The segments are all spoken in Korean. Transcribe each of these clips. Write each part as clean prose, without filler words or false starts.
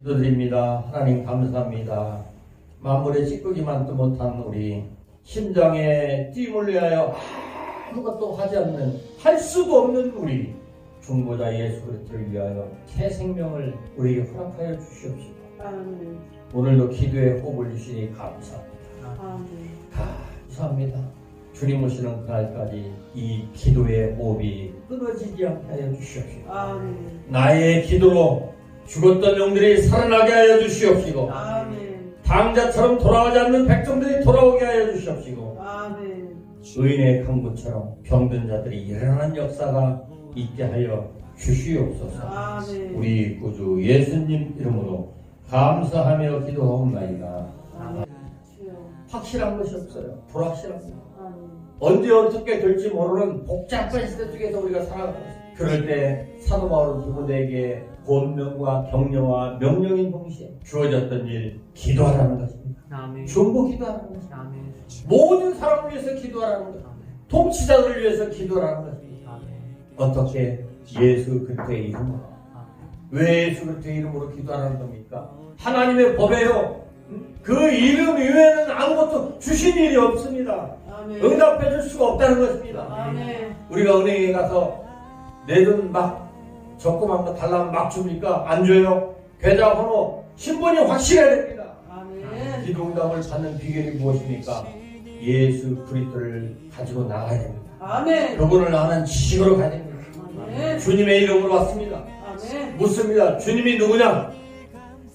기도드립니다. 하나님 감사합니다. 만물의 찌꺼기만도 못한 우리 심장에 띠물 위하여 아무것도 하지 않는, 할 수도 없는 우리 중보자 예수 그리스도를 위하여 새 생명을 우리에게 허락하여 주시옵시고, 아멘. 오늘도 기도에 호흡을 주시니 감사합니다. 아멘. 감사합니다. 주님 오시는 그날까지 이 기도의 호흡이 끊어지지 않게 하여 주시옵시고, 아멘. 나의 기도로 죽었던 영들이 살아나게 하여 주시옵시고, 아멘. 당자처럼 돌아가지 않는 백성들이 돌아오게 하여 주시옵시고, 아멘. 의인의 강구처럼 병든 자들이 일어나는 역사가 있게 하여 주시옵소서. 아멘. 우리 구주 예수님 이름으로 감사하며 기도하옵나이다. 아멘. 주여. 확실한 것이 없어요. 불확실합니다. 아멘. 언제 어떻게 될지 모르는 복잡한 시대 속에서 우리가 살아가고 있습니다. 그럴 때 사도 바울은 디모데에게 권면과 격려와 명령인 동시에 주어졌던 일, 기도하라는 것입니다. 아멘. 중보 기도하라는 것입니다. 아멘. 모든 사람을 위해서 기도하라는 것입니다. 통치자들을 위해서 기도하라는 것입니다. 아멘. 어떻게? 예수 그리스도의 이름으로. 왜 예수 그리스도의 이름으로 기도하라는 겁니까? 하나님의 법에요, 그 이름 이외에는 아무것도 주신 일이 없습니다. 아멘. 응답해 줄 수가 없다는 것입니다. 아멘. 우리가 은행에 가서 내 돈 막 적금한 거 달라면 막 줍니까? 안 줘요. 계좌번호, 신분이 확실해야 됩니다. 아멘. 기도 응답을 받는 비결이 무엇입니까? 예수 그리스도를 가지고 나가야 됩니다. 아멘. 그분을 아는 지식으로 가야 됩니다. 아멘. 주님의 이름으로 왔습니다. 아멘. 묻습니다. 주님이 누구냐?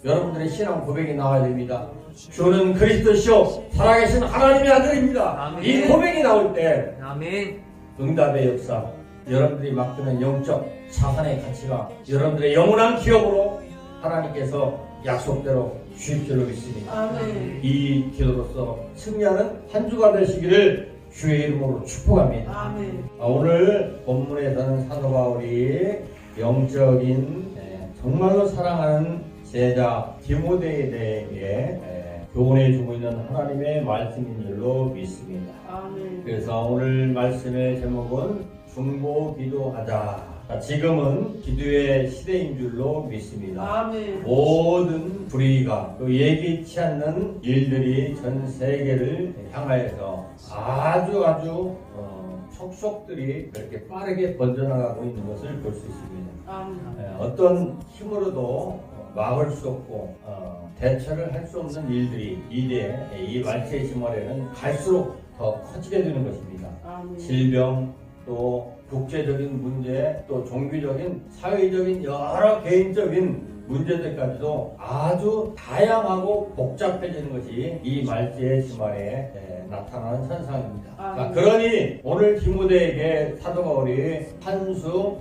여러분들의 신앙 고백이 나와야 됩니다. 주는 그리스도시요 살아계신 하나님의 아들입니다. 아멘. 이 고백이 나올 때 아멘. 응답의 역사, 여러분들이 맡기는 영적 자산의 가치가 여러분들의 영원한 기업으로 하나님께서 약속대로 주실 줄로 믿습니다. 아멘. 이 기도로서 승리하는 한 주가 되시기를 주의 이름으로 축복합니다. 아멘. 오늘 본문에서는 사도 바울이 영적인 정말로 사랑하는 제자 디모데에 대해 교훈해 주고 있는 하나님의 말씀인 줄로 믿습니다. 아멘. 그래서 오늘 말씀의 제목은 중보 기도하자. 지금은 기도의 시대인 줄로 믿습니다. 아멘. 모든 불의가 또 예기치 않는 일들이 전 세계를 향하여서 아주 촉속들이 그렇게 빠르게 번져나가고 있는 것을 볼 수 있습니다. 아멘. 어떤 힘으로도 막을 수 없고 대처를 할 수 없는 일들이 이제 이 말세의 시말에는 갈수록 더 커지게 되는 것입니다. 아멘. 질병, 또 국제적인 문제, 또 종교적인, 사회적인 여러 개인적인 문제들까지도 아주 다양하고 복잡해지는 것이 이 말세의 시말에 나타나는 현상입니다. 자, 그러니 오늘 디모데에게 사도 바울이 한 수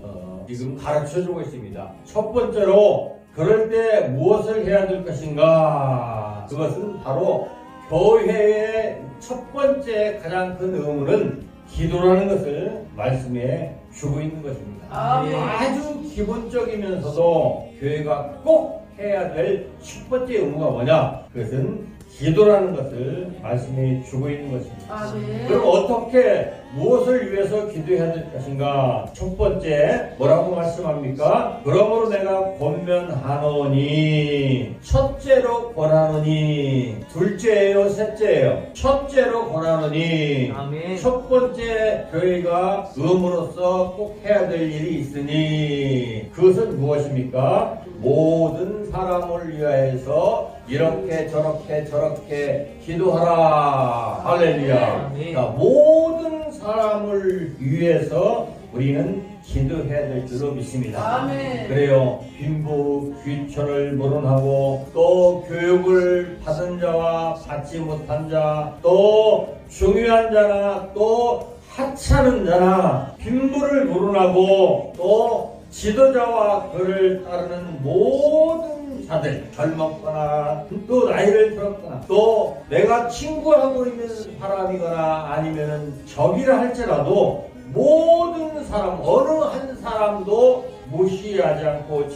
지금 가르쳐주고 있습니다. 첫 번째로 그럴 때 무엇을 해야 될 것인가? 그것은 바로 교회의 첫 번째 가장 큰 의무는 기도라는 것을 말씀해 주고 있는 것입니다. 아멘. 아주 기본적이면서도 교회가 꼭 해야 될 첫 번째 의무가 뭐냐? 그것은 기도라는 것을 말씀해 주고 있는 것입니다. 아멘. 그럼 어떻게 무엇을 위해서 기도해야 될 것인가? 첫 번째 뭐라고 말씀합니까? 그러므로 내가 권면하노니, 첫째로 권하노니, 둘째예요, 셋째예요? 첫째로 권하노니. 아멘. 첫 번째 교회가 의무로서 꼭 해야 될 일이 있으니 그것은 무엇입니까? 모든 사람을 위하여서 이렇게 저렇게 기도하라. 할렐루야. 아멘. 자, 모든 사람을 위해서 우리는 기도해야 될 줄로 믿습니다. 아멘. 그래요. 빈부 귀천을 모론하고 또 교육을 받은 자와 받지 못한 자, 또 중요한 자나 또 하찮은 자나 빈부를 모론하고 또 지도자와 그를 따르는 모든 자들, 젊었거나 또 나이를 들었거나 또 내가 친구하고 있는 사람이거나 아니면은 적이라 할지라도 모든 사람, 어느 한 사람도 무시하지 않고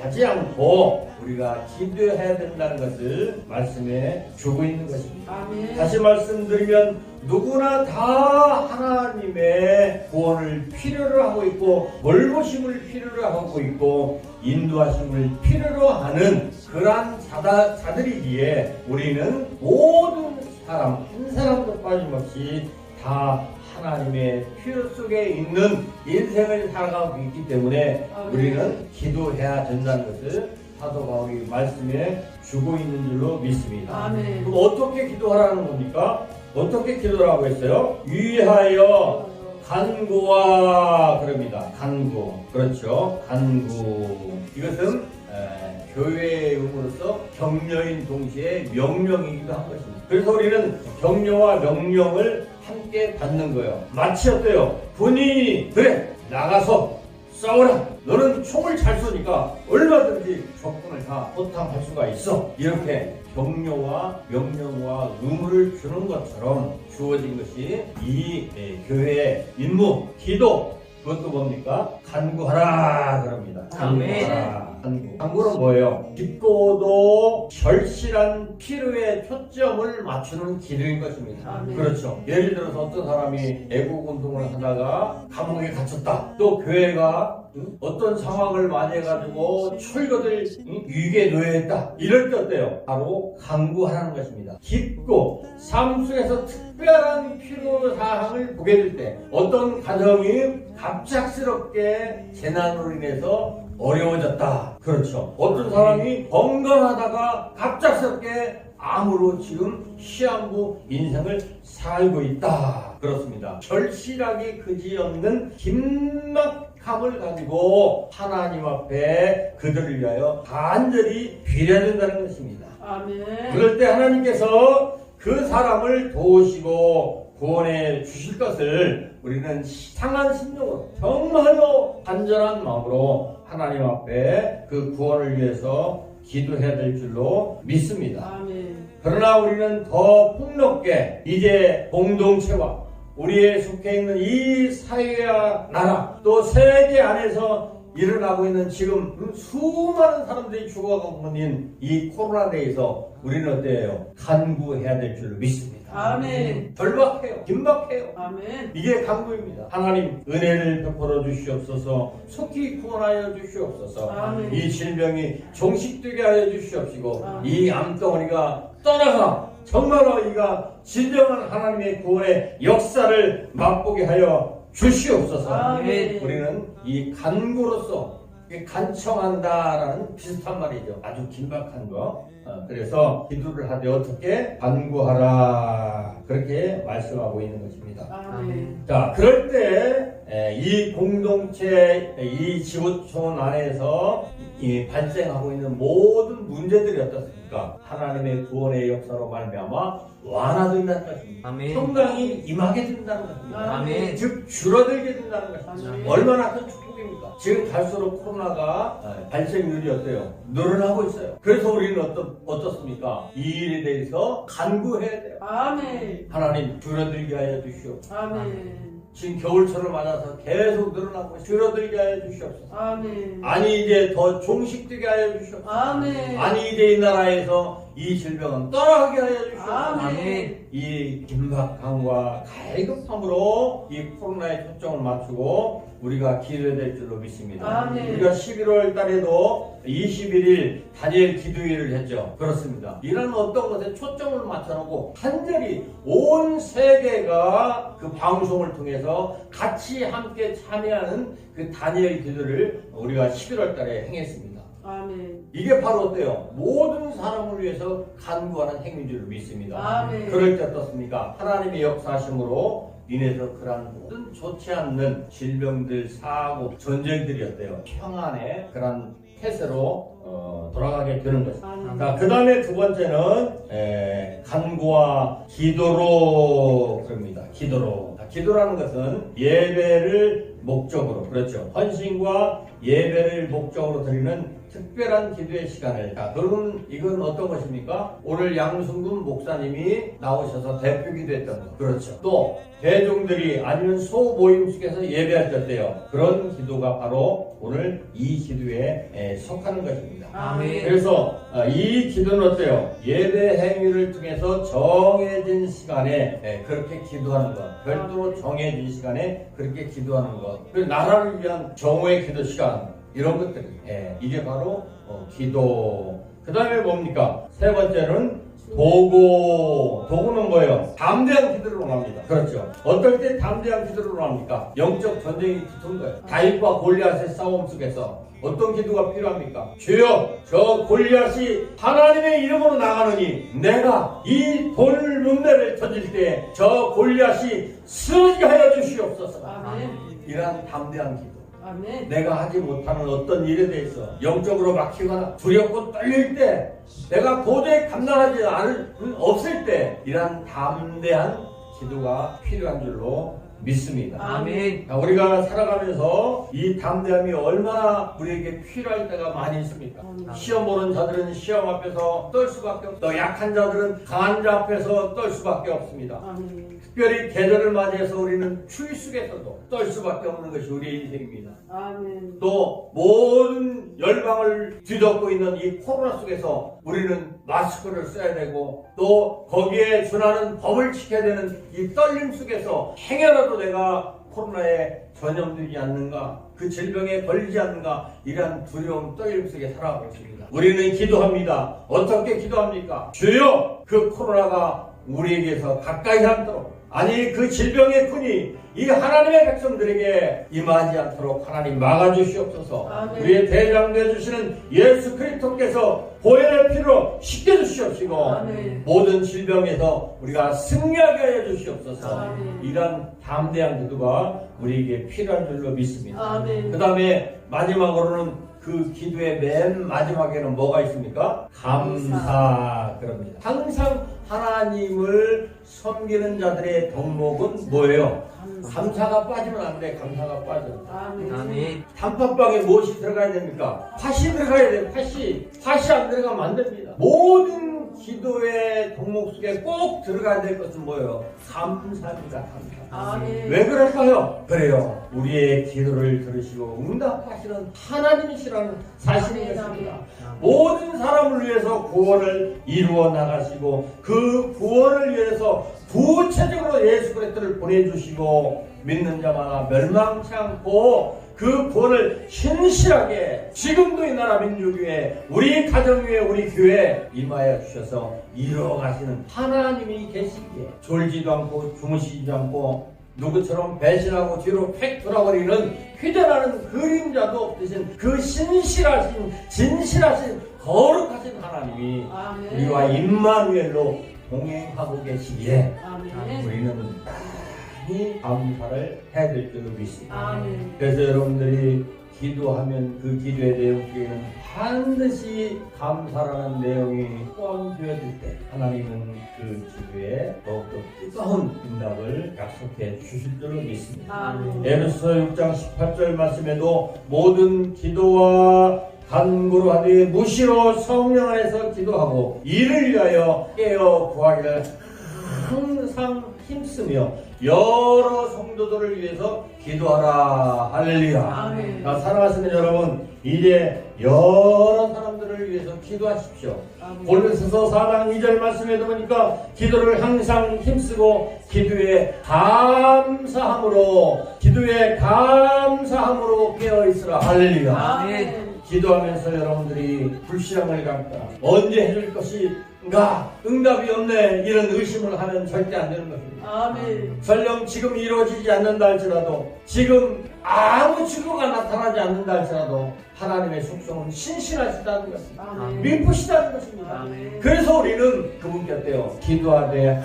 하지 않고 우리가 기도해야 된다는 것을 말씀해 주고 있는 것입니다. 아멘. 다시 말씀드리면 누구나 다 하나님의 구원을 필요로 하고 있고 멀보심을 필요로 하고 있고 인도하심을 필요로 하는 그러한 자들이기에 우리는 모든 사람 한 사람도 빠짐없이 다 하나님의 필요 속에 있는 인생을 살아가고 있기 때문에 우리는 기도해야 된다는 것을 사도 바울이 말씀해 주고 있는 줄로 믿습니다. 아멘. 그럼 어떻게 기도하라는 겁니까? 어떻게 기도를 하고 있어요? 위하여 간구와 그럽니다. 간구. 그렇죠. 간구. 이것은 교회의 의무로서 격려인 동시에 명령이기도 한 것입니다. 그래서 우리는 격려와 명령을 함께 받는 거예요. 마치 어때요? 군인이 그래 나가서 싸워라. 너는 총을 잘 쏘니까 얼마든지 적군을 다 호탕할 수가 있어. 이렇게 격려와 명령과 의무를 주는 것처럼 주어진 것이 이 교회의 임무, 기도. 그것도 뭡니까? 간구하라 그럽니다. 간구하라. 간구는 뭐예요? 깊고도 절실한 필요에 초점을 맞추는 기도인 것입니다. 아멘. 그렇죠. 예를 들어서 어떤 사람이 애국 운동을 하다가 감옥에 갇혔다. 또 교회가 어떤 상황을 맞이해가지고 철거될 위기에 놓여있다. 이럴 때 어때요? 바로 간구하라는 것입니다. 깊고 삶 속에서 특별한 필요사항을 보게 될 때 어떤 가정이 갑작스럽게 재난으로 인해서 어려워졌다. 그렇죠. 어떤 사람이 건강하다가 갑작스럽게 암으로 지금 시한부 인생을 살고 있다. 그렇습니다. 절실하기 그지없는 긴막함을 가지고 하나님 앞에 그들을 위하여 간절히 빌어야 된다는 것입니다. 아멘. 그럴 때 하나님께서 그 사람을 도우시고 구원해 주실 것을 우리는 상한 심령으로 정말로 간절한 마음으로 하나님 앞에 그 구원을 위해서 기도해야 될 줄로 믿습니다. 아멘. 그러나 우리는 더 폭넓게 이제 공동체와 우리의 속해 있는 이 사회와 나라 또 세계 안에서 일어나고 있는 지금 수많은 사람들이 죽어가고 있는 이 코로나 대해서 우리는 어때요? 간구해야 될 줄로 믿습니다. 아멘. 절박해요. 긴박해요. 아멘. 이게 간구입니다. 하나님 은혜를 베풀어 주시옵소서. 속히 구원하여 주시옵소서. 아멘. 이 질병이 종식되게 하여 주시옵시고 아멘. 이 암덩어리가 떠나가 정말로 이가 진정한 하나님의 구원의 역사를 맛보게 하여 주시옵소서. 아멘. 우리는 이 간구로서 간청한다라는 비슷한 말이죠. 아주 긴박한 거. 그래서 기도를 하되 어떻게 간구하라 그렇게 말씀하고 있는 것입니다. 아멘. 자, 그럴 때 이 공동체, 이 지구촌 안에서 이 발생하고 있는 모든 문제들이 어떻습니까? 하나님의 구원의 역사로 말미암아 완화된다는 것입니다. 아멘. 평강이 임하게 된다는 것입니다. 아멘. 즉 줄어들게 된다는 것입니다. 아멘. 얼마나 큰 축복입니까? 지금 갈수록 코로나가 발생률이 어때요? 늘어나고 있어요. 그래서 우리는 어떻습니까? 이 일에 대해서 간구해야 돼요. 아멘. 하나님 줄어들게 하여 주시옵소서. 아멘. 지금 겨울철을 맞아서 계속 늘어나고 줄어들게 하여 주시옵소서. 아멘. 아니 이제 더 종식되게 하여 주시옵소서. 아멘. 아니 이제 이 나라에서 이 질병은 떠나게 하여 주시옵소서. 아멘. 이 긴박함과 갈급함으로 이 코로나에 초점을 맞추고 우리가 기도해야 될 줄로 믿습니다. 아멘. 우리가 11월 달에도 21일 다니엘 기도회를 했죠. 그렇습니다. 이런 어떤 것에 초점을 맞춰놓고 간절히 온 세계가 그 방송을 통해서 같이 함께 참여하는 그 다니엘 기도를 우리가 11월 달에 행했습니다. 아멘. 이게 바로 어때요? 모든 사람을 위해서 간구하는 행위인 줄 믿습니다. 아멘. 그럴 때 어떻습니까? 하나님의 역사하심으로 인해서 그러한 모든 좋지 않는 질병들, 사고, 전쟁들이 어때요? 평안의 그러한 태세로 돌아가게 되는 것입니다. 아멘. 자, 그 다음에 두 번째는 간구와 기도로 그럽니다. 기도로. 기도라는 것은 예배를 목적으로, 그렇죠. 헌신과 예배를 목적으로 드리는 특별한 기도의 시간을. 자, 그러면 이건 어떤 것입니까? 오늘 양순금 목사님이 나오셔서 대표 기도했던 것. 그렇죠. 또 대중들이 아니면 소모임 속에서 예배할 때 어때요? 그런 기도가 바로 오늘 이 기도에 속하는 것입니다. 아멘. 그래서 이 기도는 어때요? 예배 행위를 통해서 정해진 시간에 그렇게 기도하는 것, 별도로 정해진 시간에 그렇게 기도하는 것, 그리고 나라를 위한 정오의 기도 시간, 이런 것들이 이게 바로 기도. 그 다음에 뭡니까? 세 번째는 도구는 뭐예요? 담대한 기도를 원합니다. 그렇죠. 어떨 때 담대한 기도를 원합니까? 영적 전쟁이 붙은 거예요. 다윗과 골리앗의 싸움 속에서 어떤 기도가 필요합니까? 주여, 저 골리앗이 하나님의 이름으로 나가느니 내가 이 돌 문매를 던질 때 저 골리앗이 쓰러지게 하여 주시옵소서. 아멘. 이러한 담대한 기도. 아멘. 내가 하지 못하는 어떤 일에 대해서 영적으로 막히거나 두렵고 떨릴 때, 내가 도저히 감당하지 없을 때 이러한 담대한 기도가 필요한 줄로 믿습니다. 아멘. 우리가 살아가면서 이 담대함이 얼마나 우리에게 필요할 때가 많이 있습니까? 시험 보는 자들은 시험 앞에서 떨 수밖에 없고, 또 약한 자들은 강한 자 앞에서 떨 수밖에 없습니다. 아멘. 특별히 계절을 맞이해서 우리는 추위 속에서도 떨 수밖에 없는 것이 우리의 인생입니다. 아멘. 또 모든 열방을 뒤덮고 있는 이 코로나 속에서 우리는 마스크를 써야 되고, 또 거기에 준하는 법을 지켜야 되는 이 떨림 속에서 행여라도 내가 코로나에 전염되지 않는가, 그 질병에 걸리지 않는가, 이러한 두려움 떨림 속에 살아가고 있습니다. 우리는 기도합니다. 어떻게 기도합니까? 주여, 그 코로나가 우리에게서 가까이 않도록, 아니 그 질병의 군이 이 하나님의 백성들에게 임하지 않도록 하나님 막아주시옵소서. 아멘. 우리의 대장 되어주시는 예수 그리스도께서 보혈의 피로 씻겨주시옵시고, 아멘. 모든 질병에서 우리가 승리하게 하여 주시옵소서. 아멘. 이런 담대한 기도가 우리에게 필요한 줄로 믿습니다. 아멘. 그 다음에 마지막으로는 그 기도의 맨 마지막에는 뭐가 있습니까? 감사. 그럽니다. 항상 하나님을 섬기는 자들의 덕목은 뭐예요? 감사가 빠지면 안 돼. 감사가 빠져. 아멘. 단팥빵에 무엇이 들어가야 됩니까? 팥이 들어가야 돼요. 팥이 안 들어가면 안 됩니다. 모든 기도의 덕목 속에 꼭 들어가야 될 것은 뭐예요? 감사입니다. 감사. 아멘. 왜 그럴까요? 그래요. 우리의 기도를 들으시고 응답하시는 하나님이시라는 사실인 것입니다. 모든 사람을 위해서 구원을 이루어 나가시고, 그 구원을 위해서 구체적으로 예수 그리스도를 보내주시고, 믿는 자마다 멸망치 않고 그 구원을 신실하게 지금도 이 나라 민족 위에, 우리 가정 위에, 우리 교회에 임하여 주셔서 이루어가시는 하나님이 계시기에 졸지도 않고 주무시지도 않고 누구처럼 배신하고 뒤로 팩 돌아버리는 휴대라는 그림자도 없으신 그 신실하신 진실하신 거룩하신 하나님이 아멘. 우리와 임마누엘로 동행하고 계시기에 아멘. 우리는 많이 감사를 해야 될 줄로 믿습니다. 아멘. 그래서 여러분들이 기도하면 그 기도의 내용 중에는 반드시 감사라는 내용이 포함되어질 때 하나님은 그 기도에 더욱더 뜨거운 응답을 약속해 주실 줄로 믿습니다. 아멘. 에베소서 6장 18절 말씀에도 모든 기도와 간구로 하되 무시로 성령 안에서 기도하고 이를 위하여 깨어 구하기를 항상 힘쓰며 여러 성도들을 위해서 기도하라. 할렐루야. 아멘. 사랑하시는 여러분, 이제 여러 사람들을 위해서 기도하십시오. 아멘. 골로새서 4장 2절 말씀에 보니까 기도를 항상 힘쓰고 기도에 감사함으로 깨어있으라. 할렐루야. 아멘. 기도하면서 여러분들이 불신앙을 갖다 언제 해줄 것인가, 응답이 없네, 이런 의심을 하면 절대 안 되는 것입니다. 아멘. 설령 지금 이루어지지 않는다 할지라도, 지금 아무 증거가 나타나지 않는다 할지라도 하나님의 속성은 신실하시다는 것입니다. 아멘. 미쁘시다는 것입니다. 아멘. 그래서 우리는 그분께 어때요? 기도하되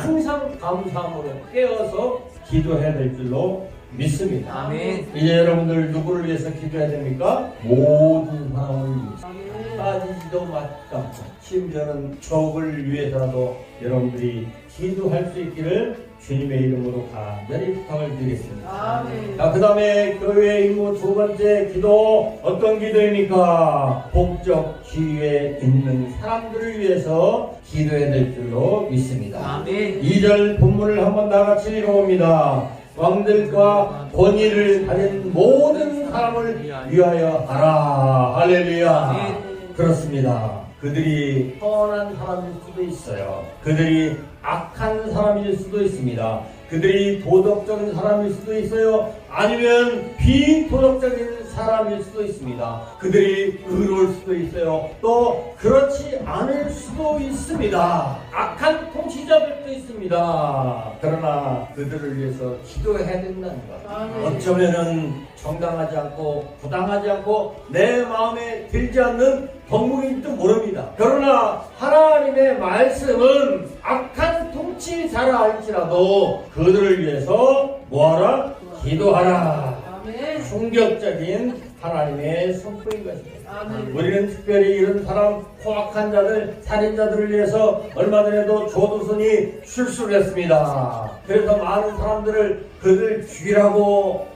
항상 감사함으로 깨어서 기도해야 될 줄로 믿습니다. 아멘. 이제 여러분들 누구를 위해서 기도해야 됩니까? 모든 사람을 위해서. 아멘. 빠지지도 않고 심지어는 적을 위해서라도 여러분들이 기도할 수 있기를 주님의 이름으로 간절히 부탁을 드리겠습니다. 아멘. 자, 그 다음에 교회 임무 두 번째 기도, 어떤 기도입니까? 복적 지위에 있는 사람들을 위해서 기도해야 될 줄로 믿습니다. 아멘. 2절 본문을 한번 나같이 읽어봅니다. 왕들과 권위를 가진 모든 사람을 위하여 하라. 할렐루야. 아멘. 그렇습니다. 그들이 선한 사람일 수도 있어요. 그들이 악한 사람일 수도 있습니다. 그들이 도덕적인 사람일 수도 있어요. 아니면 비도덕적인 사람일 수도 있습니다. 그들이 의로울 수도 있어요. 또 그렇지 않을 수도 있습니다. 악한 통치자들도 있습니다. 그러나 그들을 위해서 기도해야 된다는 것. 아멘. 어쩌면은 정당하지 않고 부당하지 않고 내 마음에 들지 않는 덕목인지도 모릅니다. 그러나 하나님의 말씀은 악한 통치자라 할지라도 그들을 위해서 뭐하라? 기도하라. 아멘. 충격적인 하나님의 선포인 것입니다. 아멘. 우리는 특별히 이런 사람, 포악한 자들, 살인자들을 위해서 얼마 전에도 조두순이 출소를 했습니다. 그래서 많은 사람들을 그들 죽이라고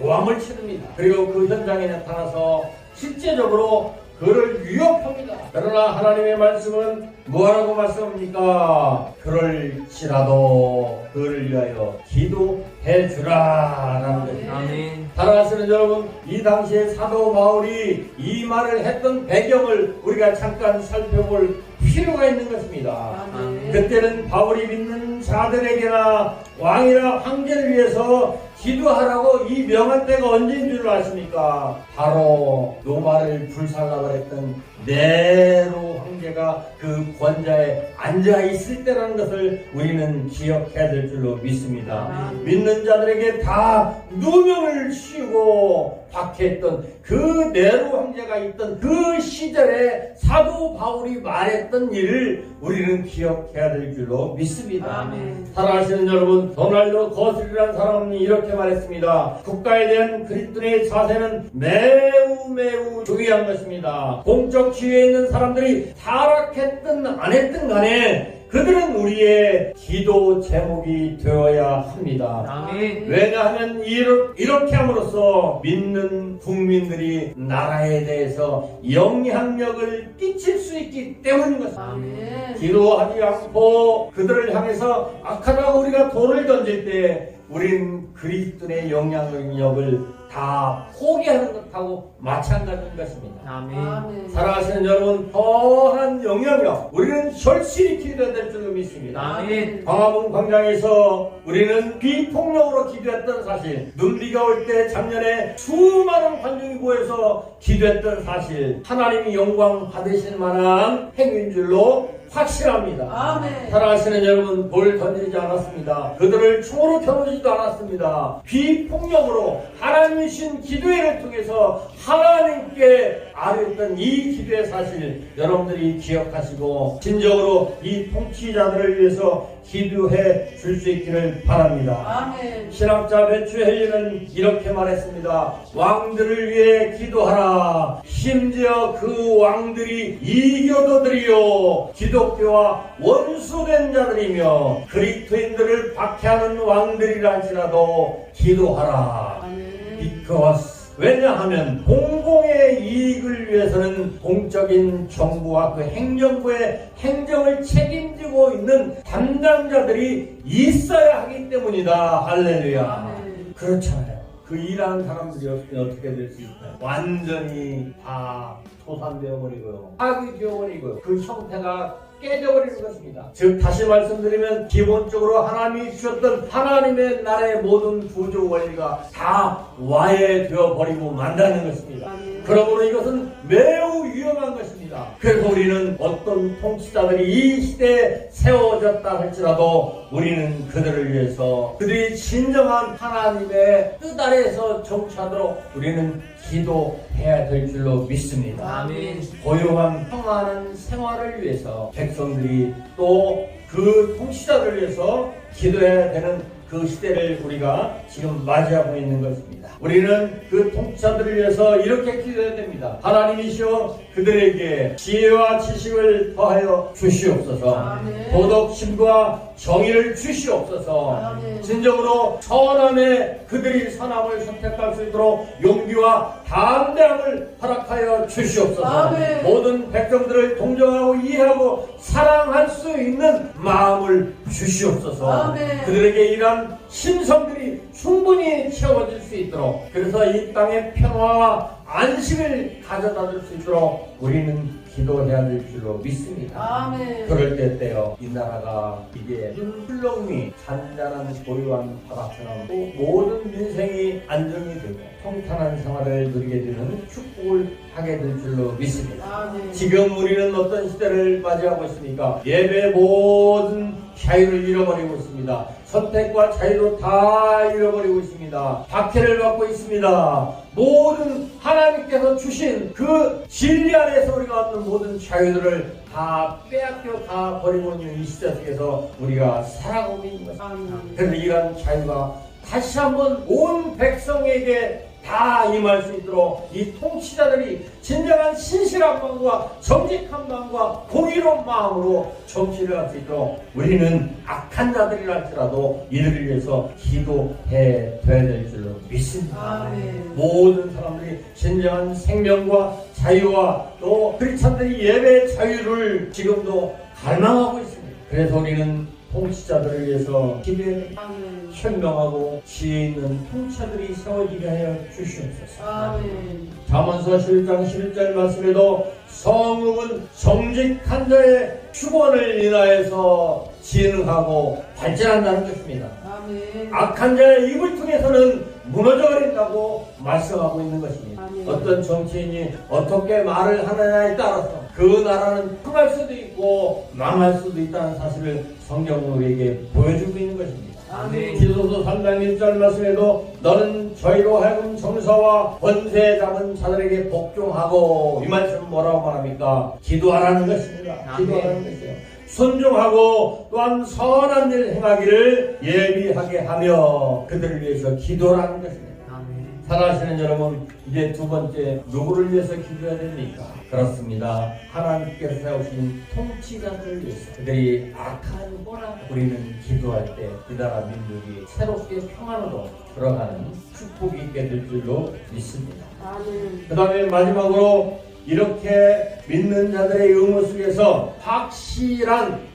고함을 치릅니다. 그리고 그 현장에 나타나서 실제적으로 그를 위협합니다. 그러나 하나님의 말씀은 뭐라고 말씀합니까? 그럴지라도 그를 위하여 기도해 주라라는 것입니다. 아멘. 사랑하시는 여러분, 이 당시에 사도 바울이 이 말을 했던 배경을 우리가 잠깐 살펴볼 필요가 있는 것입니다. 아멘. 그때는 바울이 믿는 자들에게나 왕이나 황제를 위해서 기도하라고 이 명한 때가 언제인 줄 아십니까? 바로 로마를 불살라고 했던 네로 황제가 그 권좌에 앉아 있을 때라는 것을 우리는 기억해야 될 줄로 믿습니다. 믿는 자들에게 다 누명을 씌우고 박해했던 그 네로 황제가 있던 그 시절에 사도 바울이 말했던 일을 우리는 기억해야 될 줄로 믿습니다. 아멘. 사랑하시는 여러분, 도널드 거슬이라는 사람이 이렇게 말했습니다. 국가에 대한 그리스도의 자세는 매우 중요한 것입니다. 공적 지위에 있는 사람들이 타락했든 안 했든 간에 그들은 우리의 기도 제목이 되어야 합니다. 아멘. 왜냐하면 이렇게 함으로써 믿는 국민들이 나라에 대해서 영향력을 끼칠 수 있기 때문인 것입니다. 아멘. 기도하지 않고 그들을 향해서 악하다고 우리가 돌을 던질 때 우린 그리스도의 영향력을 다 포기하는 것하고 마찬가지인 것입니다. 아멘. 사랑하시는 여러분, 더한 영향력, 우리는 절실히 기도해야 될 줄로 믿습니다. 아멘. 광화문 광장에서 우리는 비폭력으로 기도했던 사실, 눈비가 올 때 작년에 수많은 관중이 모여서 기도했던 사실, 하나님이 영광 받으실 만한 행위인 줄로 확실합니다. 아멘. 사랑하시는 여러분, 돌 던지지 않았습니다. 그들을 총으로 겨누지도 않았습니다. 비폭력으로 하나님이 신 기도회를 통해서 하나님께 아뢰었던 이 기도의 사실 여러분들이 기억하시고 진정으로 이 통치자들을 위해서 기도해 줄 수 있기를 바랍니다. 아멘. 신학자 배추헬리는 이렇게 말했습니다. 왕들을 위해 기도하라. 심지어 그 왕들이 이교도들이요 기독교와 원수된 자들이며 그리스도인들을 박해하는 왕들이라 할지라도 기도하라. 아멘. Because 왜냐하면 공공의 이익을 위해서는 공적인 정부와 그 행정부의 행정을 책임지고 있는 담당자들이 있어야 하기 때문이다. 할렐루야. 아멘. 그렇잖아요. 그 일하는 사람들이 어떻게 될 수 있을까요? 완전히 다 소산되어 버리고요. 파괴되어 버리고요. 그 형태가 깨져버리는 것입니다. 즉 다시 말씀드리면 기본적으로 하나님이 주셨던 하나님의 나라의 모든 구조 원리가 다 와해되어 버리고 만다는 것입니다. 그러므로 이것은 매우 위험한 것입니다. 그래서 우리는 어떤 통치자들이 이 시대에 세워졌다 할지라도 우리는 그들을 위해서 그들이 진정한 하나님의 뜻 아래에서 정치하도록 우리는 기도해야 될 줄로 믿습니다. 아멘. 고요한 평안한 생활을 위해서 백성들이 또 그 통치자들을 위해서 기도해야 되는 그 시대를 우리가 지금 맞이하고 있는 것입니다. 우리는 그 통치자들을 위해서 이렇게 기도해야 됩니다. 하나님이시여 그들에게 지혜와 지식을 더하여 주시옵소서. 아멘. 도덕심과 정의를 주시옵소서. 아멘. 진정으로 선함에 그들이 선함을 선택할 수 있도록 용기와 담대함을 허락하여 주시옵소서. 아멘. 모든 백성들을 동정하고 이해하고 사랑할 수 있는 마음을 주시옵소서. 아멘. 그들에게 이러한 이러한 심성들이 충분히 채워질 수 있도록, 그래서 이 땅의 평화와 안식을 가져다 줄 수 있도록 우리는 기도해야 될 줄로 믿습니다. 아멘. 그럴 때때요, 이 나라가 이제 훌렁미 잔잔한 고요한 바다처럼 또 모든 민생이 안정이 되고 평탄한 생활을 누리게 되는 축복을 하게 될 줄로 믿습니다. 아멘. 지금 우리는 어떤 시대를 맞이하고 있습니까? 예배 모든 자유를 잃어버리고 있습니다. 선택과 자유도 다 잃어버리고 있습니다. 박해를 받고 있습니다. 모든 하나님께서 주신 그 진리 안에서 우리가 얻는 모든 자유들을 다 빼앗겨 다 버리고 있는 이 시대 속에서 우리가 살아가고 있는 것입니다. 아멘. 그래서 이러한 자유가 다시 한번 온 백성에게 다 임할 수 있도록 이 통치자들이 진정한 신실한 마음과 정직한 마음과 공의로운 마음으로 정치를 할 수 있도록 우리는 악한 자들이라 할지라도 이들을 위해서 기도해 줘야 될 줄로 믿습니다. 아멘. 모든 사람들이 진정한 생명과 자유와 또 크리스찬들이 예배의 자유를 지금도 갈망하고 있습니다. 그래서 우리는 통치자들을 위해서 기도해야 됩니다. 아멘. 현명하고 지혜 있는 통치자들이 세워지게 하여 주시옵소서. 아멘. 잠언서 11장 11절 말씀에도 성읍은 정직한 자의 축원을 인하여서 진흥하고 발전한다는 것입니다. 아멘. 악한 자의 입을 통해서는 무너져버린다고 말씀하고 있는 것입니다. 아멘. 어떤 정치인이 어떻게 말을 하느냐에 따라서 그 나라는 흥할 수도 있고 망할 수도 있다는 사실을 성경은 우리에게 보여주고 있는 것입니다. 아멘. 디도서 3장 1절 말씀에도 너는 저희로 하여금 정사와 권세 잡은 자들에게 복종하고, 이 말씀은 뭐라고 말합니까? 기도하라는 것입니다. 아멘. 기도하라는 것이에요. 순종하고 또한 선한 일 행하기를 예비하게 하며 그들을 위해서 기도하라는 것입니다. 아멘. 사랑하시는 여러분, 이제 두 번째, 누구를 위해서 기도해야 됩니까? 그렇습니다. 하나님께서 세우신 통치자들을 위해서, 그들이 악한 거라 우리는 기도할 때 그 나라 민족이 새롭게 평안으로 들어가는 축복이 있게 될 줄로 믿습니다. 아멘. 그 다음에 마지막으로 이렇게 믿는 자들의 의무 속에서 확실한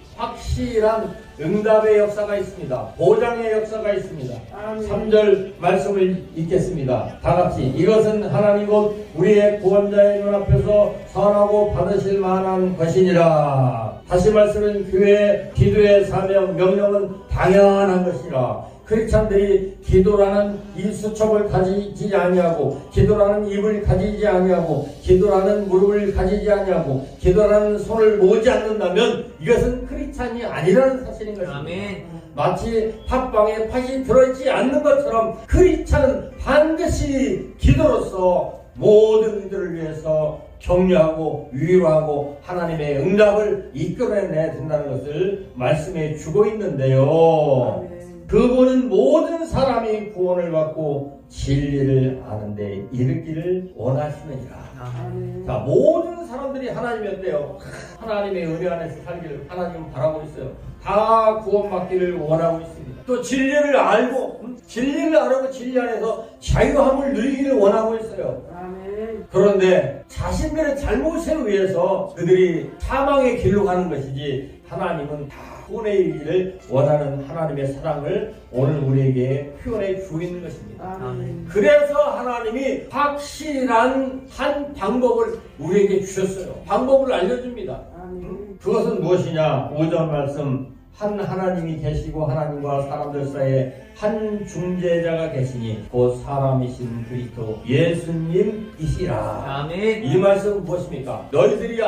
응답의 역사가 있습니다. 보장의 역사가 있습니다. 아멘. 3절 말씀을 읽겠습니다. 다같이 이것은 하나님 곧 우리의 구원자의 눈앞에서 선하고 받으실 만한 것이니라. 다시 말씀은 교회의 기도의 사명 명령은 당연한 것이라. 크리스찬들이 기도라는 이 수첩을 가지지 아니하고, 기도라는 입을 가지지 아니하고, 기도라는 무릎을 가지지 아니하고, 기도라는 손을 모지 않는다면 이것은 크리스찬이 아니라는 사실인 것입니다. 아멘. 마치 팥빵에 팥이 들어있지 않는 것처럼 크리스찬은 반드시 기도로서 모든 이들을 위해서 격려하고 위로하고 하나님의 응답을 이끌어내야 된다는 것을 말씀해 주고 있는데요. 아멘. 그분은 모든 사람이 구원을 받고 진리를 아는데 이르기를 원하시느니라. 아멘. 자, 모든 사람들이 하나님이었대요. 하나님의 은혜 안에서 살기를 하나님은 바라고 있어요. 다 구원받기를 원하고 있습니다. 또 진리를 알고 진리 안에서 자유함을 누리기를 원하고 있어요. 아멘. 그런데 자신들의 잘못에 의해서 그들이 사망의 길로 가는 것이지, 하나님은 다 구원에 이르기를 원하는 하나님의 사랑을 오늘 우리에게 표현해 주고 있는 것입니다. 아멘. 그래서 하나님이 확실한 한 방법을 우리에게 주셨어요. 방법을 알려줍니다. 아멘. 그것은 무엇이냐? 5절 말씀, 한 하나님이 계시고 하나님과 사람들 사이에 한 중재자가 계시니 곧 사람이신 그리스도 예수님이시라. 아멘. 이 말씀은 무엇입니까? 너희들이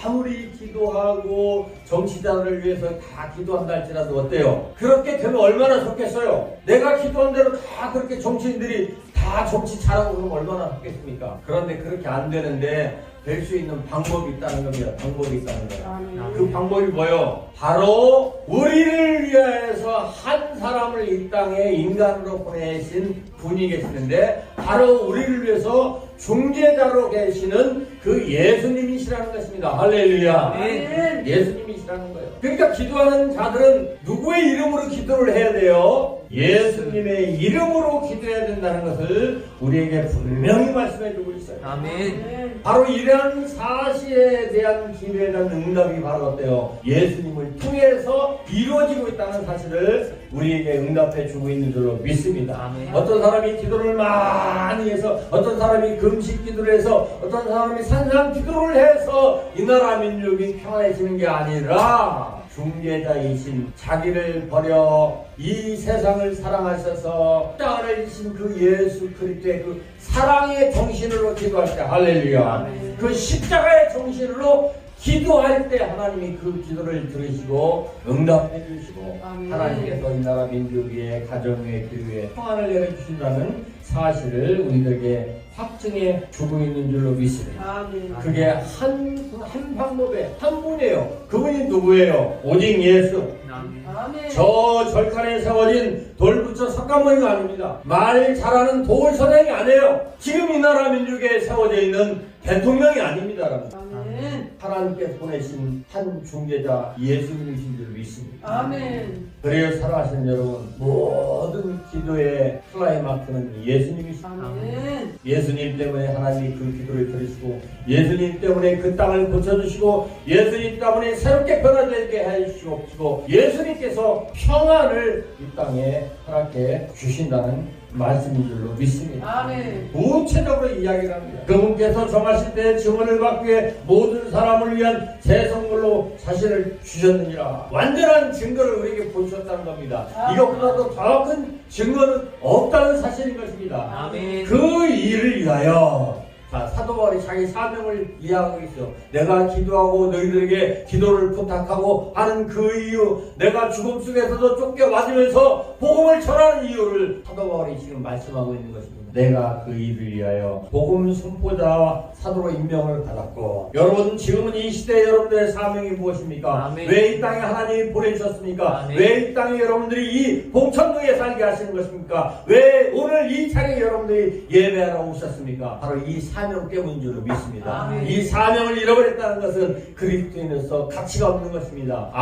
아무리 기도하고 정치자들을 위해서 다 기도한다 할지라도 어때요? 그렇게 되면 얼마나 좋겠어요? 내가 기도한 대로 다 그렇게 정치인들이 다 정치 잘하고 그러면 얼마나 좋겠습니까? 그런데 그렇게 안 되는데 될 수 있는 방법이 있다는 겁니다. 방법이 있다는 거예요. 아멘. 그 방법이 뭐예요? 바로 우리를 위하여서 한 사람을 이 땅에 인간으로 보내신 분이 계시는데, 바로 우리를 위해서 중재자로 계시는 그 예수님이시라는 것입니다. 할렐루야. 아멘. 예수님이시라는 거예요. 그러니까 기도하는 자들은 누구의 이름으로 기도를 해야 돼요? 예수님의 이름으로 기도해야 된다는 것을 우리에게 분명히 말씀해 주고 있어요. 아멘. 바로 이러한 사실에 대한 기도에 대한 응답이 바로 어때요? 예수님을 통해서 이루어지고 있다는 사실을 우리에게 응답해 주고 있는 줄로 믿습니다. 아멘. 어떤 사람이 기도를 많이 해서, 어떤 사람이 금식 기도를 해서, 어떤 사람이 산상 기도를 해서 이 나라 민족이 평안해지는 게 아니라 중재자이신 자기를 버려 이 세상을 사랑하셔서 땅을 이신 그 예수 그리스도의 그 사랑의 정신으로 기도할 때, 할렐루야, 아멘. 그 십자가의 정신으로 기도할 때 하나님이 그 기도를 들으시고 응답해 주시고 아멘. 하나님께서 이 나라 민족의 가정의 교회에 평안을 내려주신다는 사실을 우리들에게 확증해 주고 있는 줄로 믿습니다. 아멘. 그게 한 방법에 한 분이에요. 그분이 누구예요? 오직 예수. 아멘. 아멘. 저 절칸에 세워진 돌붙여 석가모니가 아닙니다. 말 잘하는 도울선생이 아니에요. 지금 이 나라 민족에 세워져 있는 대통령이 아닙니다. 여러분. 아멘. 하나님께서 보내신 한 중재자 예수님이신 줄 믿습니다. 아멘. 그래요, 사랑하시는 여러분, 모든 기도의 클라이막스는 예수님이십니다. 아멘. 예수님 때문에 하나님이 그 기도를 들으시고, 예수님 때문에 그 땅을 고쳐주시고, 예수님 때문에 새롭게 변화되게 해주시고, 예수님께서 평안을 이 땅에 허락해 주신다는 말씀인 줄로 믿습니다. 아멘. 구체적으로 이야기를 합니다. 그분께서 정하실 때 증언을 받기 위해 모든 사람을 위한 새 선물로 자신을 주셨느니라. 완전한 증거를 우리에게 보여주셨다는 겁니다. 이것보다도 더 큰 증거는 없다는 사실인 것입니다. 아멘. 그 일을 위하여, 자, 사도 바울이 자기 사명을 이해하고 있어요. 내가 기도하고 너희들에게 기도를 부탁하고 하는 그 이유, 내가 죽음 속에서도 쫓겨맞으면서 복음을 전하는 이유를 사도 바울이 지금 말씀하고 있는 것입니다. 내가 그 일을 위하여 복음 선포자와 사도로 임명을 받았고, 여러분 지금은 이 시대에 여러분들의 사명이 무엇입니까? 아멘. 왜 이 땅에 하나님이 보내주셨습니까? 아멘. 왜 이 땅에 여러분들이 이 봉천동에 살게 하시는 것입니까? 왜 오늘 이 자리에 여러분들이 예배하러 오셨습니까? 바로 이 사명 때문인 줄로 믿습니다. 아멘. 이 사명을 잃어버렸다는 것은 그리스도인으로서 가치가 없는 것입니다.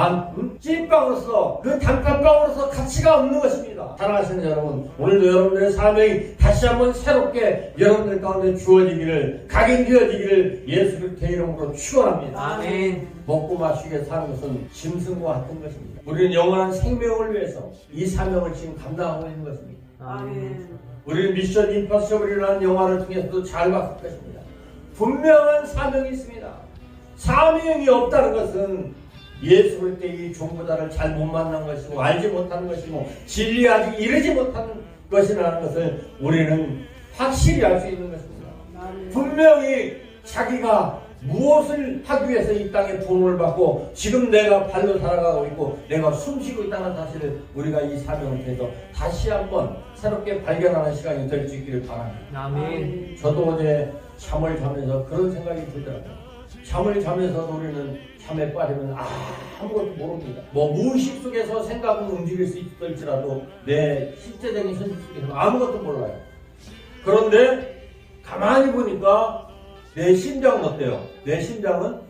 찐빵으로서, 그 단팥빵으로서 가치가 없는 것입니다. 사랑하시는 여러분, 오늘도 여러분들의 사명이 다시 한번 새롭게 여러분들 가운데 주어지기를, 각인되어지기를 예수 그리스도의 이름으로 축원합니다. 아멘. 먹고 마시게 사는 것은 짐승과 같은 것입니다. 우리는 영원한 생명을 위해서 이 사명을 지금 감당하고 있는 것입니다. 아멘. 우리는 미션 임파서블이라는 영화를 통해서도 잘 봤을 것입니다. 분명한 사명이 있습니다. 사명이 없다는 것은 예수 그리스도의 이 종보다를 잘 못 만난 것이고, 알지 못하는 것이고, 진리에 아직 이르지 못하는 것이라는 것을 우리는 확실히 알 수 있는 것입니다. 아멘. 분명히 자기가 무엇을 하기 위해서 이 땅에 부름을 받고 지금 내가 발로 살아가고 있고 내가 숨쉬고 있다는 사실을 우리가 이 사명을 통해서 다시 한번 새롭게 발견하는 시간이 될 수 있기를 바랍니다. 아멘. 저도 어제 잠을 자면서 그런 생각이 들더라고요. 잠을 자면서 우리는 잠에 빠지면 아무것도 모릅니다. 뭐 무의식 속에서 생각은 움직일 수 있을지라도 내 실제적인 현실 속에서는 아무것도 몰라요. 그런데 가만히 보니까 내 심장은 어때요? 내 심장은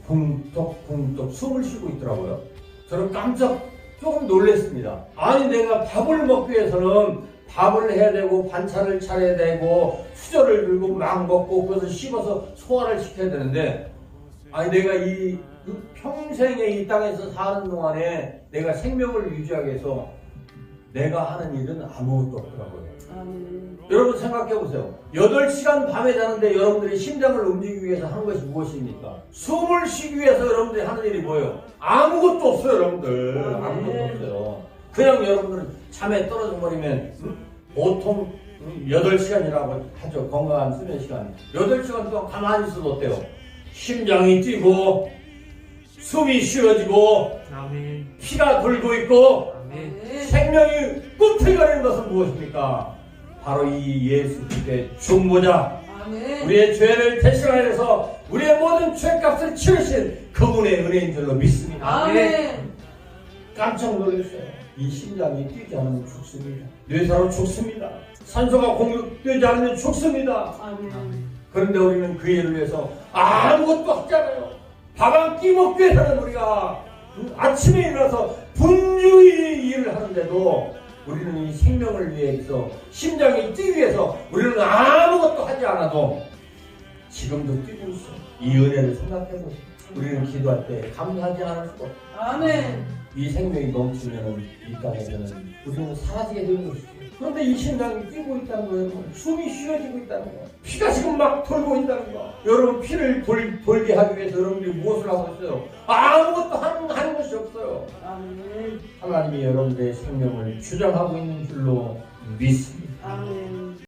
쿵떡쿵떡 숨을 쉬고 있더라고요. 저는 깜짝 조금 놀랐습니다. 아니 내가 밥을 먹기 위해서는 밥을 해야 되고 반찬을 차려야 되고 수저를 들고 막 먹고 그것을 씹어서 소화를 시켜야 되는데, 아니 내가 이 평생에 이 땅에서 사는 동안에 내가 생명을 유지하기 위해서 내가 하는 일은 아무것도 없더라고요. 아멘. 여러분 생각해 보세요. 8시간 밤에 자는데 여러분들이 심장을 움직이기 위해서 하는 것이 무엇입니까? 숨을 쉬기 위해서 여러분들이 하는 일이 뭐예요? 아무것도 없어요, 여러분들. 아무것도 없어요. 그냥 여러분들은 잠에 떨어져 버리면 보통 8시간이라고 하죠. 건강한 수면 시간. 8시간 동안 가만히 있어도 어때요? 심장이 뛰고 숨이 쉬어지고 아멘. 피가 돌고 있고 아멘. 생명이 꿈틀거리는 것은 무엇입니까? 바로 이 예수 그리스도의 중보자, 아멘. 우리의 죄를 대신하여서 우리의 모든 죄값을 치르신 그분의 은혜인 줄로 믿습니다. 아멘. 깜짝 놀랐어요. 이 심장이 뛰지 않으면 죽습니다. 뇌사로 죽습니다. 산소가 공급되지 않으면 죽습니다. 아멘. 그런데 우리는 그 일을 위해서 아무것도 하지 않아요. 밥 한 끼 먹기 위해서는 우리가 아침에 일어나서 분주히 일을 하는데도 우리는 이 생명을 위해서, 심장이 뛰기 위해서 우리는 아무것도 하지 않아도 지금도 뛰고 있어. 이 은혜를 생각해보세요. 우리는 기도할 때 감사하지 않을 수가 없어. 아멘. 이 생명이 멈추면 이 땅에서는 우리는 사라지게 되는 것이죠. 그런데 이 심장이 뛰고 있다는 거예요. 숨이 쉬어지고 있다는 거예요. 피가 지금 막 돌고 있다는 거예요. 여러분 피를 돌게 하기 위해서 여러분들이 무엇을 하고 있어요? 아무것도 하는 것이 없어요. 아멘. 하나님이 여러분들의 생명을 주장하고 있는 줄로 믿습니다. 아멘.